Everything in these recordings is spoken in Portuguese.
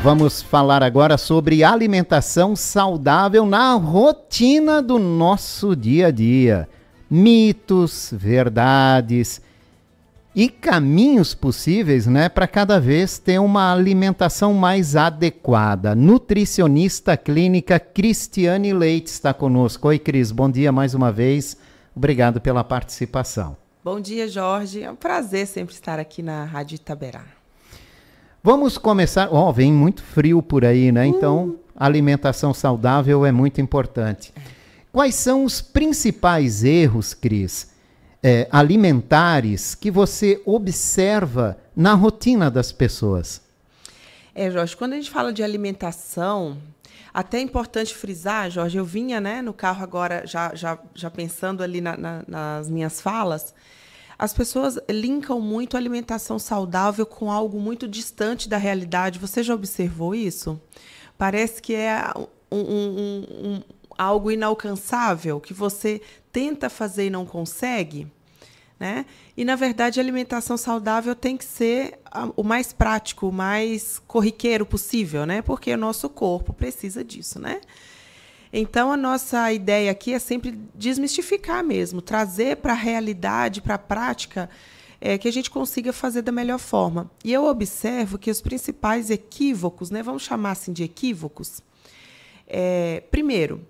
Vamos falar agora sobre alimentação saudável na rotina do nosso dia a dia. Mitos, verdades e caminhos possíveis, né, para cada vez ter uma alimentação mais adequada. Nutricionista clínica Cristiane Leite está conosco. Oi, Cris, bom dia mais uma vez. Obrigado pela participação. Bom dia, Jorge. É um prazer sempre estar aqui na Rádio Itaberá. Vamos começar. Vem muito frio por aí, né? Então, alimentação saudável é muito importante. Quais são os principais erros, Cris, alimentares que você observa na rotina das pessoas? Jorge, quando a gente fala de alimentação, até é importante frisar, Jorge, eu vinha, né, no carro agora, já pensando ali nas minhas falas. As pessoas linkam muito a alimentação saudável com algo muito distante da realidade. Você já observou isso? Parece que é algo inalcançável, que você tenta fazer e não consegue, né? E, na verdade, a alimentação saudável tem que ser o mais prático, o mais corriqueiro possível, né? Porque o nosso corpo precisa disso, né? Então, a nossa ideia aqui é sempre desmistificar mesmo, trazer para a realidade, para a prática, que a gente consiga fazer da melhor forma. E eu observo que os principais equívocos, né, vamos chamar assim de equívocos, primeiro,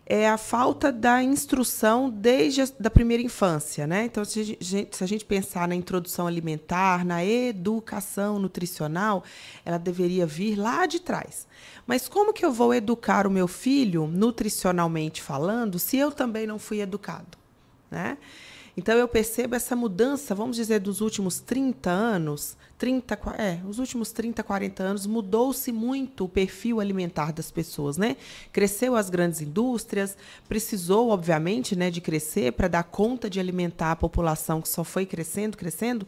é a falta da instrução desde a primeira infância, né? Então, se a gente pensar na introdução alimentar, na educação nutricional, ela deveria vir lá de trás. Mas como que eu vou educar o meu filho, nutricionalmente falando, se eu também não fui educado, né? Então, eu percebo essa mudança, vamos dizer, dos últimos 30 anos, os últimos 30, 40 anos, mudou-se muito o perfil alimentar das pessoas, né? Cresceu as grandes indústrias, precisou, obviamente, né, de crescer para dar conta de alimentar a população que só foi crescendo,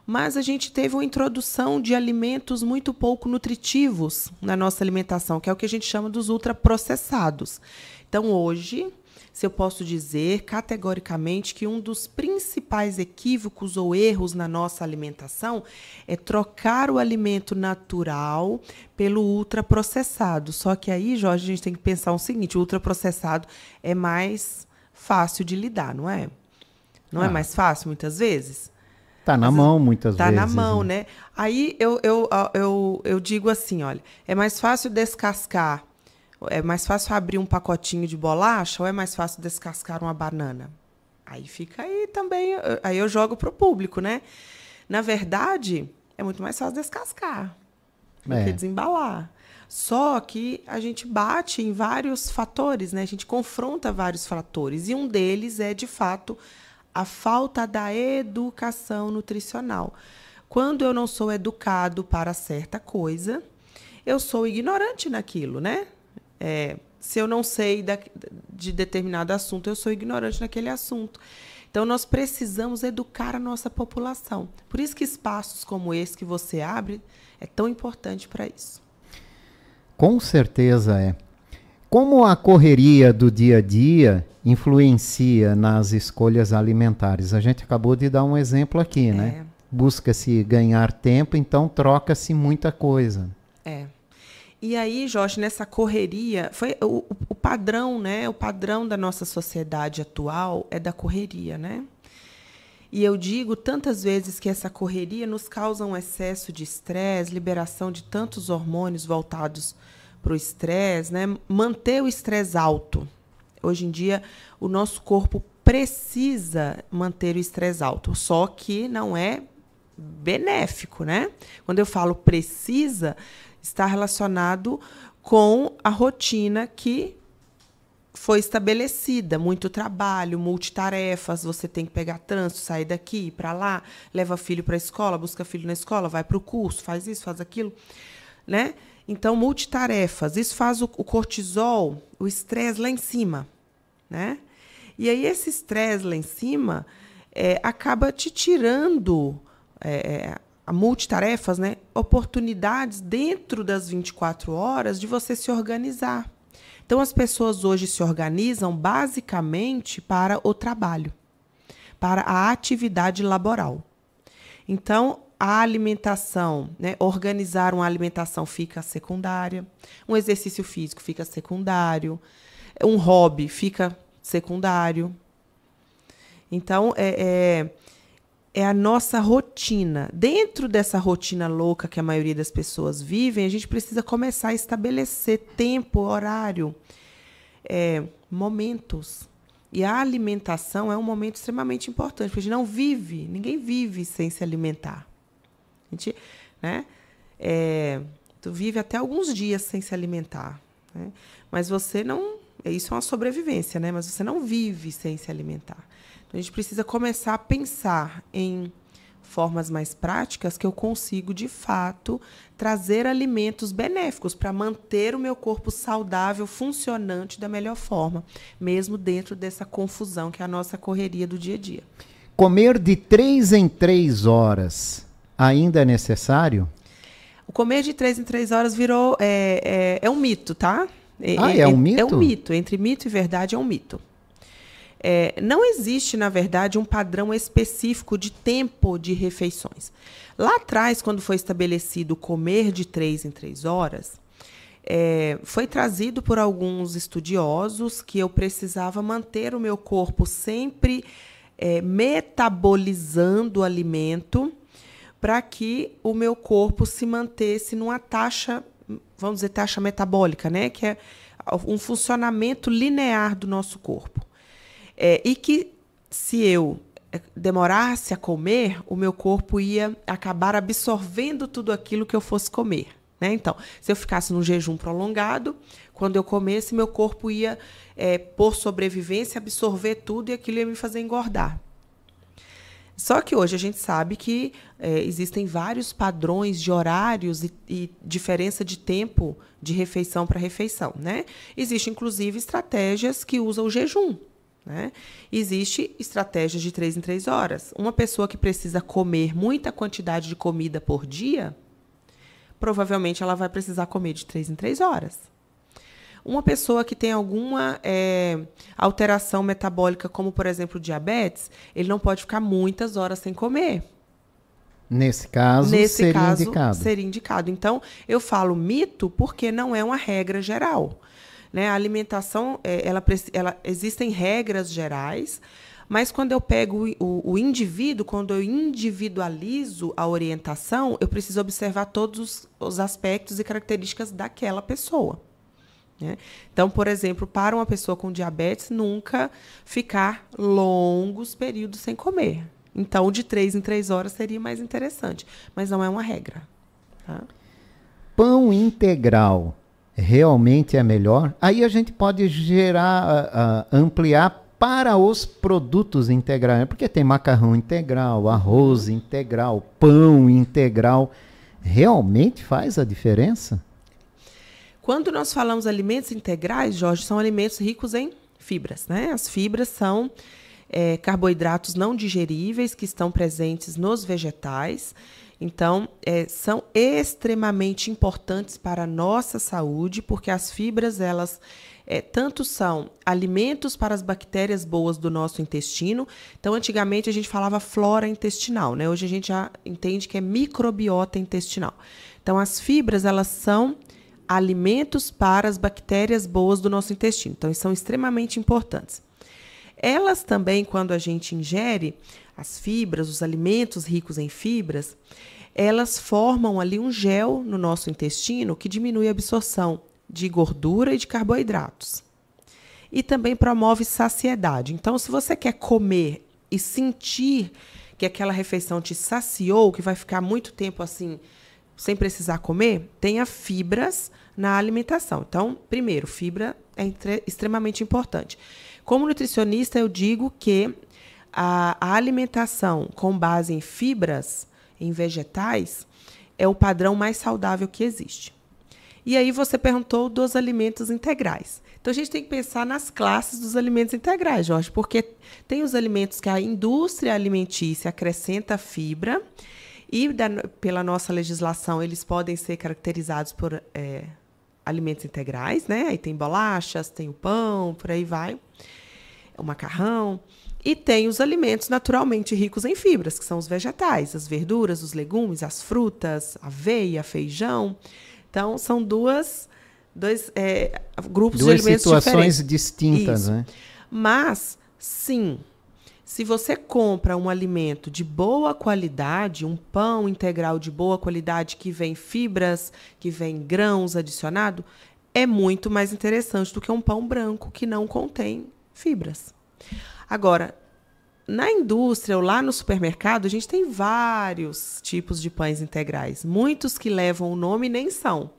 mas a gente teve uma introdução de alimentos muito pouco nutritivos na nossa alimentação, que é o que a gente chama dos ultraprocessados. Então, hoje, se eu posso dizer categoricamente que um dos principais equívocos ou erros na nossa alimentação é trocar o alimento natural pelo ultraprocessado. Só que aí, Jorge, a gente tem que pensar o seguinte: o ultraprocessado é mais fácil de lidar, não é? Não é mais fácil, muitas vezes? Está na mão, muitas vezes. Está na mão, né? Aí eu digo assim, olha, é mais fácil descascar. É mais fácil abrir um pacotinho de bolacha ou é mais fácil descascar uma banana? Aí fica aí também, aí eu jogo para o público, né? Na verdade, é muito mais fácil descascar do que desembalar. Só que a gente bate em vários fatores, né? A gente confronta vários fatores. E um deles é, de fato, a falta da educação nutricional. Quando eu não sou educado para certa coisa, eu sou ignorante naquilo, né? Se eu não sei de determinado assunto, eu sou ignorante naquele assunto. Então, nós precisamos educar a nossa população. Por isso que espaços como esse que você abre é tão importante para isso. Com certeza é. Como a correria do dia a dia influencia nas escolhas alimentares? A gente acabou de dar um exemplo aqui, né? Busca-se ganhar tempo, então troca-se muita coisa. E aí, Jorge, nessa correria, foi o padrão, né? O padrão da nossa sociedade atual é da correria, né? E eu digo tantas vezes que essa correria nos causa um excesso de estresse, liberação de tantos hormônios voltados para o estresse, né? Manter o estresse alto. Hoje em dia, o nosso corpo precisa manter o estresse alto, só que não é benéfico, né? Quando eu falo precisa, está relacionado com a rotina que foi estabelecida. Muito trabalho, multitarefas, você tem que pegar trânsito, sair daqui, ir para lá, leva filho para a escola, busca filho na escola, vai para o curso, faz isso, faz aquilo, né? Então, multitarefas, isso faz o cortisol, o estresse lá em cima, né? E aí esse estresse lá em cima acaba te tirando a multitarefas, né, oportunidades dentro das 24 horas de você se organizar. Então, as pessoas hoje se organizam basicamente para o trabalho, para a atividade laboral. Então, a alimentação, né, organizar uma alimentação fica secundária, um exercício físico fica secundário, um hobby fica secundário. Então, é a nossa rotina. Dentro dessa rotina louca que a maioria das pessoas vivem, a gente precisa começar a estabelecer tempo, horário, momentos. E a alimentação é um momento extremamente importante, porque a gente não vive, ninguém vive sem se alimentar. A gente, né, tu vive até alguns dias sem se alimentar, né? Mas você não... Isso é uma sobrevivência, né? Mas você não vive sem se alimentar. Então, a gente precisa começar a pensar em formas mais práticas que eu consigo, de fato, trazer alimentos benéficos para manter o meu corpo saudável, funcionante da melhor forma, mesmo dentro dessa confusão que é a nossa correria do dia a dia. Comer de 3 em 3 horas ainda é necessário? O comer de 3 em 3 horas virou... É um mito, tá? É um mito? É um mito. Entre mito e verdade é um mito. Não existe, na verdade, um padrão específico de tempo de refeições. Lá atrás, quando foi estabelecido comer de 3 em 3 horas, foi trazido por alguns estudiosos que eu precisava manter o meu corpo sempre metabolizando o alimento para que o meu corpo se mantesse numa taxa, vamos dizer, taxa metabólica, né? Que é um funcionamento linear do nosso corpo. E que, se eu demorasse a comer, o meu corpo ia acabar absorvendo tudo aquilo que eu fosse comer, né? Então, se eu ficasse num jejum prolongado, quando eu comesse, meu corpo ia, por sobrevivência, absorver tudo e aquilo ia me fazer engordar. Só que hoje a gente sabe que existem vários padrões de horários e diferença de tempo de refeição para refeição, né? Existem, inclusive, estratégias que usam o jejum, né? Existe estratégias de 3 em 3 horas. Uma pessoa que precisa comer muita quantidade de comida por dia, provavelmente ela vai precisar comer de 3 em 3 horas. Uma pessoa que tem alguma alteração metabólica, como, por exemplo, diabetes, ele não pode ficar muitas horas sem comer. Nesse caso, seria indicado. Então, eu falo mito porque não é uma regra geral, né? A alimentação, existem regras gerais, mas quando eu pego o indivíduo, quando eu individualizo a orientação, eu preciso observar todos os aspectos e características daquela pessoa, né? Então, por exemplo, para uma pessoa com diabetes, nunca ficar longos períodos sem comer. Então, de 3 em 3 horas seria mais interessante, mas não é uma regra, tá? Pão integral realmente é melhor? Aí a gente pode ampliar para os produtos integrais, porque tem macarrão integral, arroz integral, pão integral. Realmente faz a diferença? Quando nós falamos alimentos integrais, Jorge, são alimentos ricos em fibras, né? As fibras são carboidratos não digeríveis que estão presentes nos vegetais. Então, são extremamente importantes para a nossa saúde, porque as fibras, elas tanto são alimentos para as bactérias boas do nosso intestino. Então, antigamente a gente falava flora intestinal, né? Hoje a gente já entende que é microbiota intestinal. Então, as fibras, elas são alimentos para as bactérias boas do nosso intestino. Então, são extremamente importantes. Elas também, quando a gente ingere as fibras, os alimentos ricos em fibras, elas formam ali um gel no nosso intestino que diminui a absorção de gordura e de carboidratos. E também promove saciedade. Então, se você quer comer e sentir que aquela refeição te saciou, que vai ficar muito tempo assim, sem precisar comer, tenha fibras na alimentação. Então, primeiro, fibra é extremamente importante. Como nutricionista, eu digo que a alimentação com base em fibras, em vegetais, é o padrão mais saudável que existe. E aí você perguntou dos alimentos integrais. Então, a gente tem que pensar nas classes dos alimentos integrais, Jorge, porque tem os alimentos que a indústria alimentícia acrescenta fibra e, pela nossa legislação, eles podem ser caracterizados por alimentos integrais, né? Aí tem bolachas, tem o pão, por aí vai, o macarrão. E tem os alimentos naturalmente ricos em fibras, que são os vegetais, as verduras, os legumes, as frutas, aveia, feijão. Então, são dois grupos de alimentos situações diferentes. distintas, Isso. né? Mas, sim, se você compra um alimento de boa qualidade, um pão integral de boa qualidade que vem fibras, que vem grãos adicionados, é muito mais interessante do que um pão branco que não contém fibras. Agora, na indústria ou lá no supermercado, a gente tem vários tipos de pães integrais. Muitos que levam o nome nem são.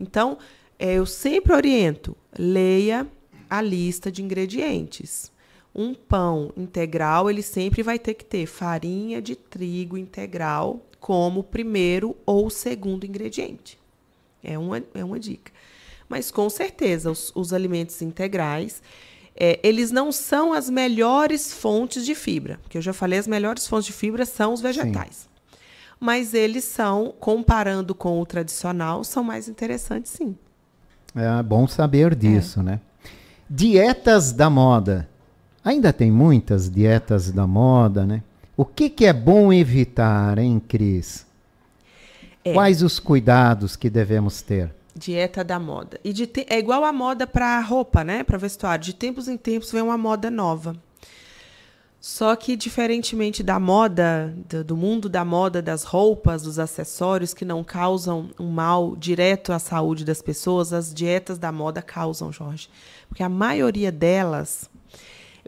Então, eu sempre oriento, leia a lista de ingredientes. Um pão integral, ele sempre vai ter que ter farinha de trigo integral como primeiro ou segundo ingrediente. É uma dica. Mas, com certeza, os alimentos integrais, eles não são as melhores fontes de fibra. Porque eu já falei, as melhores fontes de fibra são os vegetais. Sim. Mas eles são, comparando com o tradicional, são mais interessantes, sim. É bom saber disso, né? Dietas da moda. Ainda tem muitas dietas da moda, né? O que é bom evitar, hein, Cris? Quais os cuidados que devemos ter? Dieta da moda. É igual a moda para roupa, né? Para vestuário. De tempos em tempos vem uma moda nova. Só que, diferentemente da moda, do mundo da moda, das roupas, dos acessórios que não causam um mal direto à saúde das pessoas, as dietas da moda causam, Jorge. Porque a maioria delas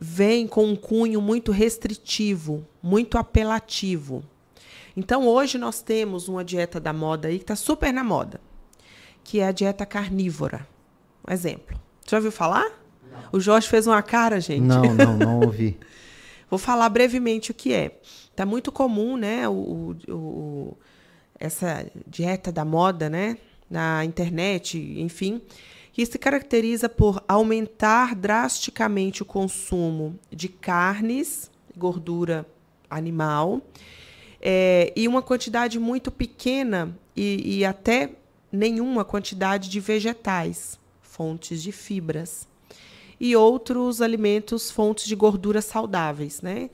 vem com um cunho muito restritivo, muito apelativo. Então, hoje nós temos uma dieta da moda aí que está super na moda, que é a dieta carnívora. Um exemplo. Já ouviu falar? Não. O Jorge fez uma cara, gente. Não ouvi. Vou falar brevemente o que é. Está muito comum, né, essa dieta da moda, né, na internet, enfim, que se caracteriza por aumentar drasticamente o consumo de carnes, gordura animal, e uma quantidade muito pequena e até nenhuma quantidade de vegetais, fontes de fibras, e outros alimentos, fontes de gorduras saudáveis, né?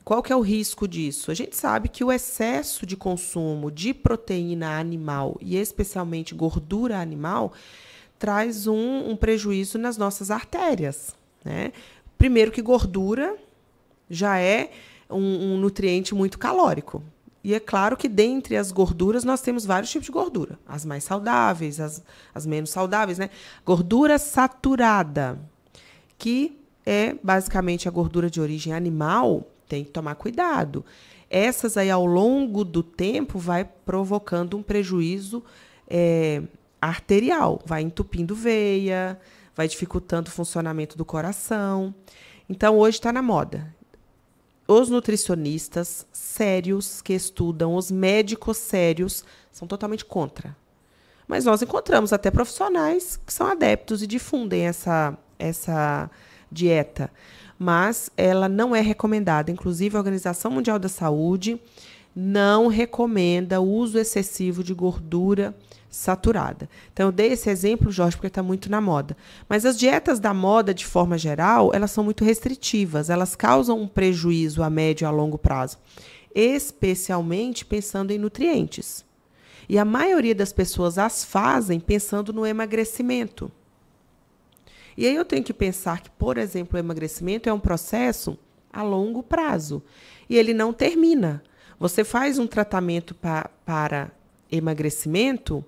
Qual que é o risco disso? A gente sabe que o excesso de consumo de proteína animal, e especialmente gordura animal, traz um prejuízo nas nossas artérias, né? Primeiro que gordura já é um nutriente muito calórico. E é claro que dentre as gorduras nós temos vários tipos de gordura. As mais saudáveis, as menos saudáveis, né? Gordura saturada, que é basicamente a gordura de origem animal, tem que tomar cuidado. Essas aí, ao longo do tempo, vai provocando um prejuízo arterial. Vai entupindo veia, vai dificultando o funcionamento do coração. Então, hoje está na moda. Os nutricionistas sérios que estudam, os médicos sérios, são totalmente contra. Mas nós encontramos até profissionais que são adeptos e difundem essa dieta. Mas ela não é recomendada. Inclusive, a Organização Mundial da Saúde não recomenda o uso excessivo de gordura saturada. Então, eu dei esse exemplo, Jorge, porque está muito na moda. Mas as dietas da moda, de forma geral, elas são muito restritivas. Elas causam um prejuízo a médio e a longo prazo, especialmente pensando em nutrientes. E a maioria das pessoas as fazem pensando no emagrecimento. E aí eu tenho que pensar que, por exemplo, o emagrecimento é um processo a longo prazo. E ele não termina. Você faz um tratamento para emagrecimento,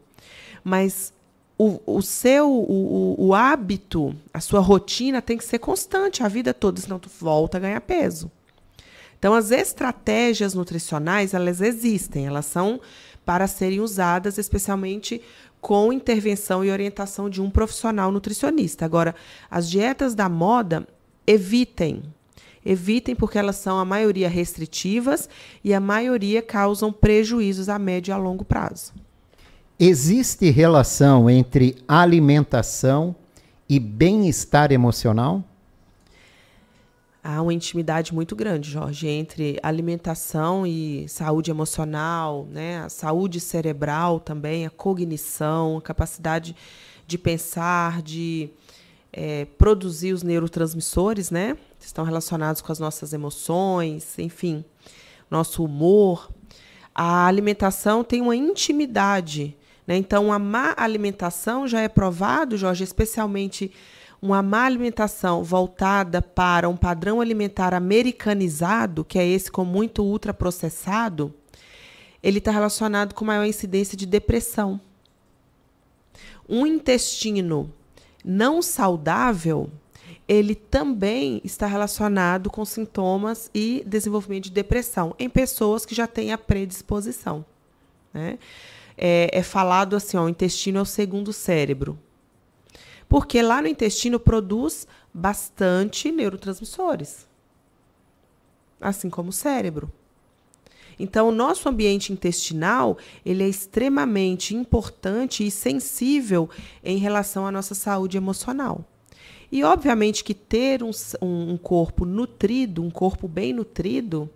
mas o hábito, a sua rotina tem que ser constante a vida toda, senão tu volta a ganhar peso. Então, as estratégias nutricionais, elas existem, elas são para serem usadas, especialmente com intervenção e orientação de um profissional nutricionista. Agora, as dietas da moda, evitem porque elas são, a maioria, restritivas e a maioria causam prejuízos a médio e a longo prazo. Existe relação entre alimentação e bem-estar emocional? Há uma intimidade muito grande, Jorge, entre alimentação e saúde emocional, né? A saúde cerebral também, a cognição, a capacidade de pensar, de produzir os neurotransmissores, né? Que estão relacionados com as nossas emoções, enfim, nosso humor. A alimentação tem uma intimidade, né? Então, a má alimentação já é provado, Jorge, especialmente uma má alimentação voltada para um padrão alimentar americanizado, que é esse com muito ultraprocessado, ele está relacionado com maior incidência de depressão. Um intestino não saudável, ele também está relacionado com sintomas e desenvolvimento de depressão em pessoas que já têm a predisposição, né? É falado assim, ó, o intestino é o segundo cérebro. Porque lá no intestino produz bastante neurotransmissores, assim como o cérebro. Então, o nosso ambiente intestinal, ele é extremamente importante e sensível em relação à nossa saúde emocional. E, obviamente, que ter um corpo nutrido, um corpo bem nutrido,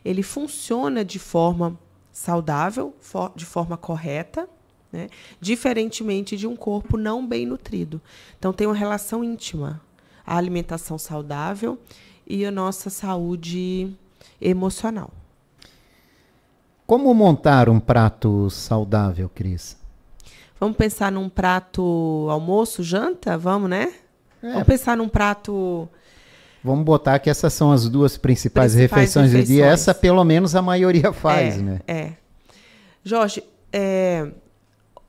ele funciona de forma saudável, de forma correta, né? Diferentemente de um corpo não bem nutrido. Então, tem uma relação íntima a alimentação saudável e a nossa saúde emocional. Como montar um prato saudável, Cris? Vamos pensar num prato almoço, janta? Vamos, né? Vamos pensar num prato... Vamos botar que essas são as duas principais refeições do dia. Essa, pelo menos, a maioria faz, né? Jorge,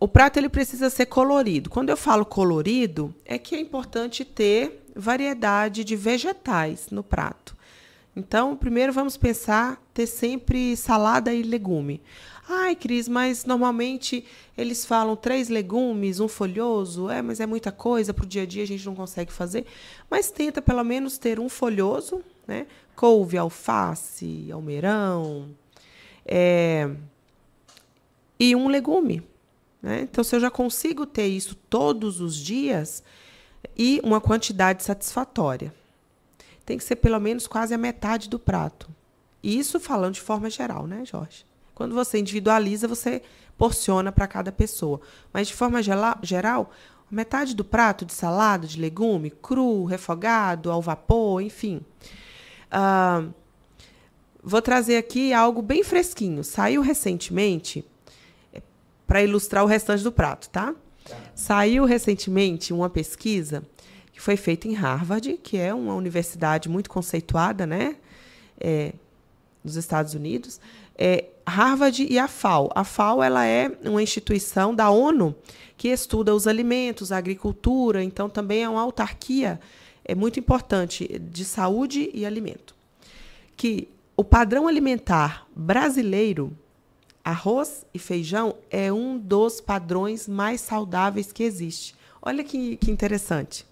o prato ele precisa ser colorido. Quando eu falo colorido, é que é importante ter variedade de vegetais no prato. Então, primeiro vamos pensar ter sempre salada e legume. Ai, Cris, mas normalmente eles falam 3 legumes, um folhoso. Mas é muita coisa, para o dia a dia a gente não consegue fazer. Mas tenta pelo menos ter um folhoso, né? Couve, alface, almeirão, e um legume, né? Então, se eu já consigo ter isso todos os dias e uma quantidade satisfatória, tem que ser pelo menos quase a metade do prato. Isso falando de forma geral, né, Jorge? Quando você individualiza, você porciona para cada pessoa. Mas, de forma geral, metade do prato de salada, de legume, cru, refogado, ao vapor, enfim. Vou trazer aqui algo bem fresquinho. Saiu recentemente, para ilustrar o restante do prato, tá? Saiu recentemente uma pesquisa que foi feita em Harvard, que é uma universidade muito conceituada, né? Nos Estados Unidos. Harvard e a FAO. A FAO ela é uma instituição da ONU que estuda os alimentos, a agricultura, então também é uma autarquia muito importante de saúde e alimento. Que o padrão alimentar brasileiro, arroz e feijão, é um dos padrões mais saudáveis que existe. Olha que interessante.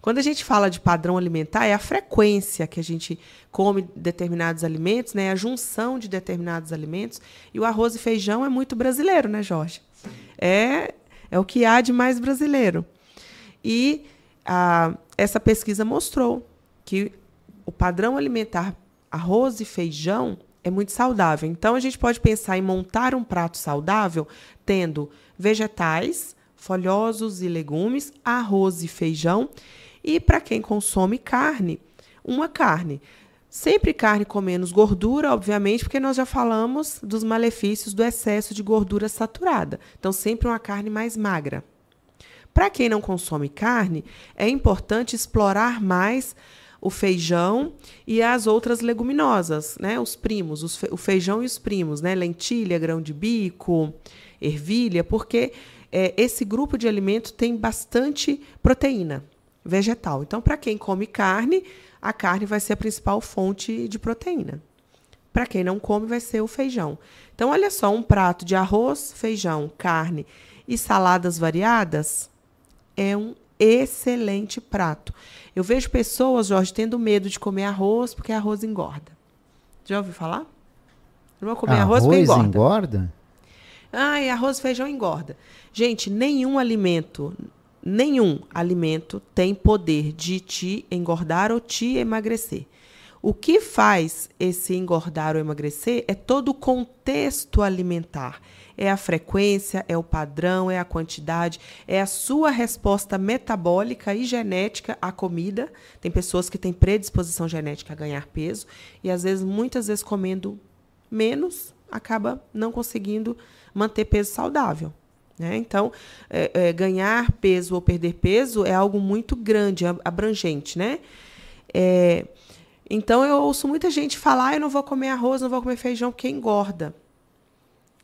Quando a gente fala de padrão alimentar, é a frequência que a gente come determinados alimentos, né? A junção de determinados alimentos. E o arroz e feijão é muito brasileiro, né, Jorge? É o que há de mais brasileiro. E essa pesquisa mostrou que o padrão alimentar arroz e feijão é muito saudável. Então, a gente pode pensar em montar um prato saudável tendo vegetais, folhosos e legumes, arroz e feijão. E para quem consome carne, uma carne. Sempre carne com menos gordura, obviamente, porque nós já falamos dos malefícios do excesso de gordura saturada. Então, sempre uma carne mais magra. Para quem não consome carne, é importante explorar mais o feijão e as outras leguminosas, né? Os primos, o feijão e os primos, né? Lentilha, grão de bico, ervilha, porque esse grupo de alimento tem bastante proteína vegetal. Então, para quem come carne, a carne vai ser a principal fonte de proteína. Para quem não come, vai ser o feijão. Então, olha só, um prato de arroz, feijão, carne e saladas variadas é um excelente prato. Eu vejo pessoas, Jorge, tendo medo de comer arroz porque arroz engorda. Já ouviu falar? Não vou comer arroz porque engorda? Arroz e feijão engorda. Gente, nenhum alimento tem poder de te engordar ou te emagrecer. O que faz esse engordar ou emagrecer é todo o contexto alimentar. É a frequência, é o padrão, é a quantidade, é a sua resposta metabólica e genética à comida. Tem pessoas que têm predisposição genética a ganhar peso e, às vezes, muitas vezes, comendo menos, acaba não conseguindo manter peso saudável. Né? Então, ganhar peso ou perder peso é algo muito grande, abrangente, né? Então, eu ouço muita gente falar, eu não vou comer arroz, não vou comer feijão, porque engorda.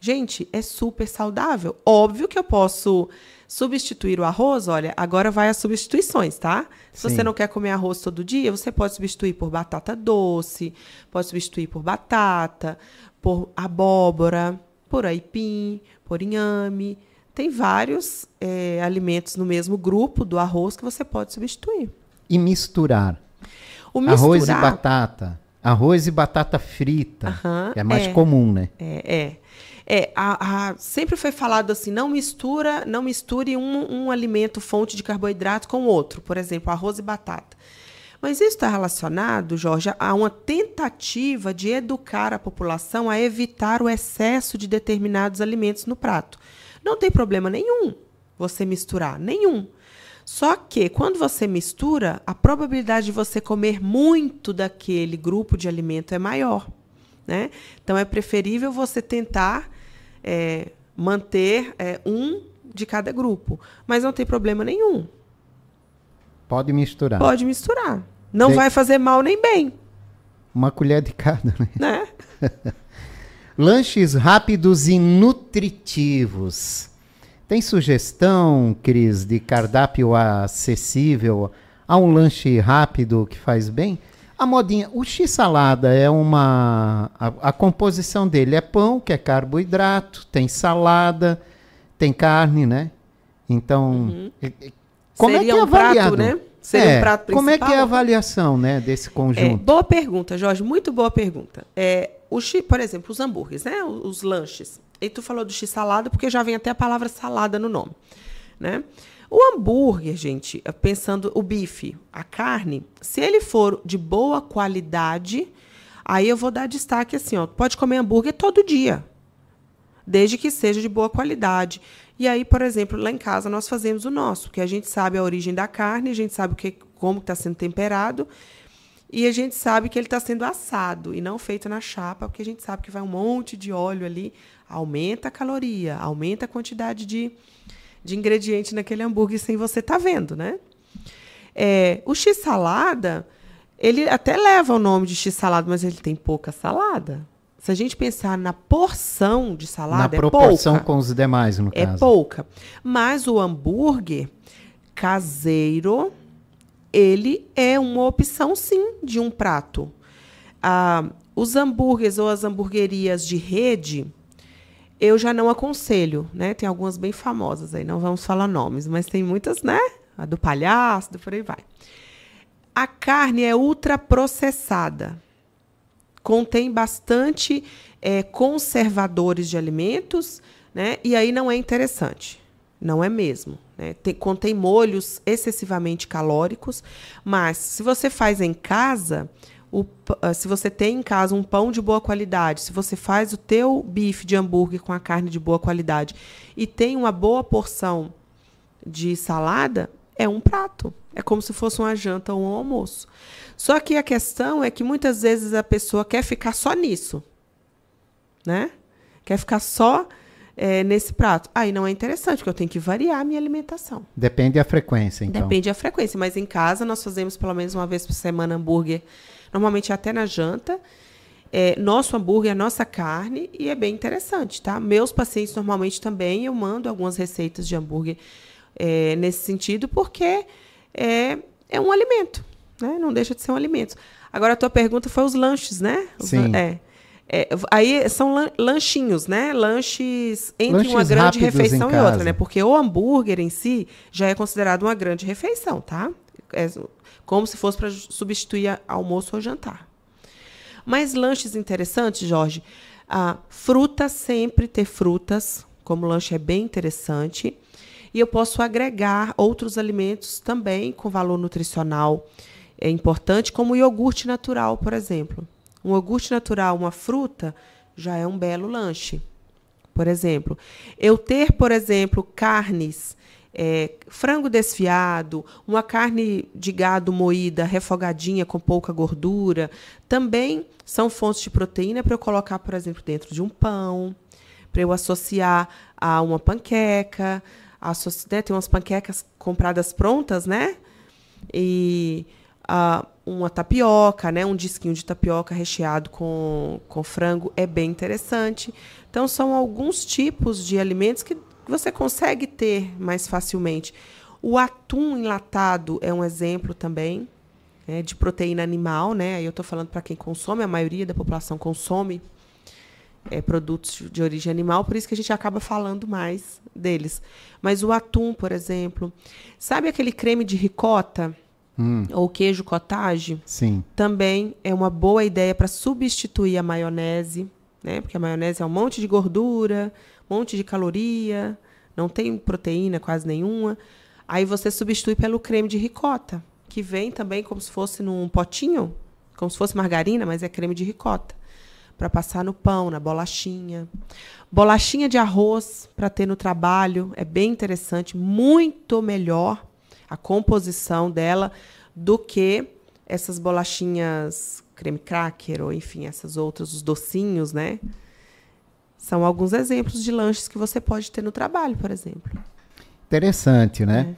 Gente, é super saudável. Óbvio que eu posso substituir o arroz. Olha, agora vai as substituições, tá? Se você não quer comer arroz todo dia, você pode substituir por batata doce, pode substituir por batata, por abóbora, por aipim, por inhame. Tem vários alimentos no mesmo grupo do arroz que você pode substituir. E misturar. Arroz e batata. Arroz e batata frita. Que é mais comum, né? Sempre foi falado assim, não misture um alimento, fonte de carboidrato com outro. Por exemplo, arroz e batata. Mas isso está relacionado, Jorge, a uma tentativa de educar a população a evitar o excesso de determinados alimentos no prato. Não tem problema nenhum você misturar, nenhum. Só que, quando você mistura, a probabilidade de você comer muito daquele grupo de alimento é maior. Né? Então, é preferível você tentar manter um de cada grupo. Mas não tem problema nenhum. Pode misturar. Pode misturar. Não vai fazer mal nem bem. Uma colher de cada, né? Lanches rápidos e nutritivos. Tem sugestão, Cris, de cardápio acessível a um lanche rápido que faz bem? A modinha, o x-salada é a composição dele é pão, que é carboidrato, tem salada, tem carne, né? Então, como Seria é que é avaliado? Prato, né? Seria um prato principal? Como é que é a avaliação, né, desse conjunto? Boa pergunta, Jorge, muito boa pergunta. Por exemplo, os hambúrgueres, né? Os lanches. E tu falou do x-salada porque já vem até a palavra salada no nome, né? O hambúrguer, gente, pensando o bife, a carne, se ele for de boa qualidade, aí eu vou dar destaque assim, ó, pode comer hambúrguer todo dia, desde que seja de boa qualidade. E aí, por exemplo, lá em casa nós fazemos o nosso, porque a gente sabe a origem da carne, a gente sabe como está sendo temperado, e a gente sabe que ele está sendo assado e não feito na chapa, porque a gente sabe que vai um monte de óleo ali, aumenta a caloria, aumenta a quantidade de ingrediente naquele hambúrguer sem você estar vendo, né? O x-salada, ele até leva o nome de x-salada, mas ele tem pouca salada. Se a gente pensar na porção de salada, na proporção pouca, com os demais, no caso. É pouca. Mas o hambúrguer caseiro, ele é uma opção, sim, de um prato. Os hambúrgueres ou as hamburguerias de rede, eu já não aconselho, né? Tem algumas bem famosas aí, não vamos falar nomes, mas tem muitas, né? A do Palhaço, por aí vai. A carne é ultraprocessada. Contém bastante conservadores de alimentos, né? E aí não é interessante. Não é mesmo. Né? Contém molhos excessivamente calóricos, mas se você faz em casa... se você tem em casa um pão de boa qualidade, se você faz o teu bife de hambúrguer com a carne de boa qualidade e tem uma boa porção de salada, é um prato. É como se fosse uma janta ou um almoço. Só que a questão é que muitas vezes a pessoa quer ficar só nisso. Né? Quer ficar só nesse prato. Aí não é interessante, porque eu tenho que variar a minha alimentação. Depende da frequência, então. Depende da frequência, mas em casa nós fazemos pelo menos uma vez por semana hambúrguer. Normalmente até na janta, nosso hambúrguer, a nossa carne, e é bem interessante, tá? Meus pacientes, normalmente, também, eu mando algumas receitas de hambúrguer nesse sentido, porque é um alimento, né? Não deixa de ser um alimento. Agora, a tua pergunta foi os lanches, né? Sim. Aí são lanchinhos, né? Lanches entre uma grande refeição e outra, né? Porque o hambúrguer em si já é considerado uma grande refeição, tá? Como se fosse para substituir almoço ou jantar. Mas lanches interessantes, Jorge, fruta, sempre ter frutas, como lanche é bem interessante. E eu posso agregar outros alimentos também com valor nutricional importante, como o iogurte natural, por exemplo. Um iogurte natural, uma fruta, já é um belo lanche. por exemplo. Eu ter, por exemplo, carnes, frango desfiado, uma carne de gado moída, refogadinha, com pouca gordura, também são fontes de proteína para eu colocar, por exemplo, dentro de um pão, para eu associar a uma panqueca. Tem umas panquecas compradas prontas, né? E uma tapioca, né? Um disquinho de tapioca recheado com frango é bem interessante. Então, são alguns tipos de alimentos que você consegue ter mais facilmente. O atum enlatado é um exemplo também, né, de proteína animal, né? Aí eu estou falando para quem consome, a maioria da população consome produtos de origem animal, por isso que a gente acaba falando mais deles. Mas o atum, por exemplo, sabe aquele creme de ricota? Ou queijo cottage? Sim. Também é uma boa ideia para substituir a maionese, né? Porque a maionese é um monte de gordura, um monte de caloria, não tem proteína quase nenhuma. Aí você substitui pelo creme de ricota, que vem também como se fosse num potinho, como se fosse margarina, mas é creme de ricota, para passar no pão, na bolachinha. Bolachinha de arroz para ter no trabalho é bem interessante, muito melhor a composição dela do que essas bolachinhas creme cracker, ou enfim, essas outras, os docinhos, né? São alguns exemplos de lanches que você pode ter no trabalho, por exemplo. Interessante, né?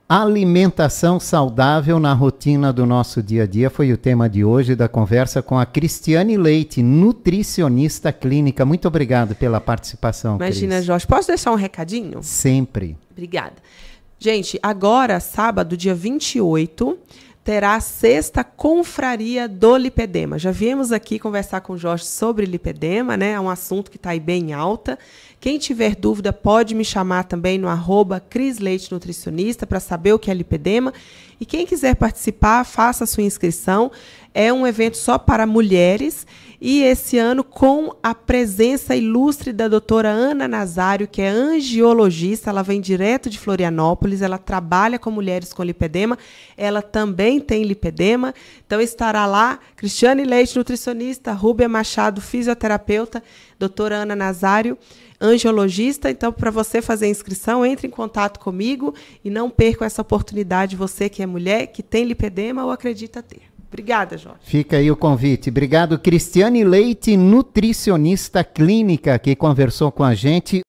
Alimentação saudável na rotina do nosso dia a dia foi o tema de hoje da conversa com a Cristiane Leite, nutricionista clínica. Muito obrigado pela participação, Imagina, Cris. Jorge. Posso deixar um recadinho? Sempre. Obrigada. Gente, agora, sábado, dia 28, terá a 6ª Confraria do Lipedema. Já viemos aqui conversar com o Jorge sobre lipedema, né? É um assunto que está aí bem alta. Quem tiver dúvida pode me chamar também no @CrisLeiteNutricionista para saber o que é lipedema. E quem quiser participar, faça a sua inscrição. É um evento só para mulheres e esse ano com a presença ilustre da doutora Ana Nazário, que é angiologista, ela vem direto de Florianópolis, ela trabalha com mulheres com lipedema, ela também tem lipedema, então estará lá Cristiane Leite, nutricionista, Rúbia Machado, fisioterapeuta, doutora Ana Nazário, angiologista. Então, para você fazer a inscrição, entre em contato comigo e não perca essa oportunidade, você que é mulher, que tem lipedema ou acredita ter. Obrigada, Jorge. Fica aí o convite. Obrigado, Cristiane Leite, nutricionista clínica, que conversou com a gente.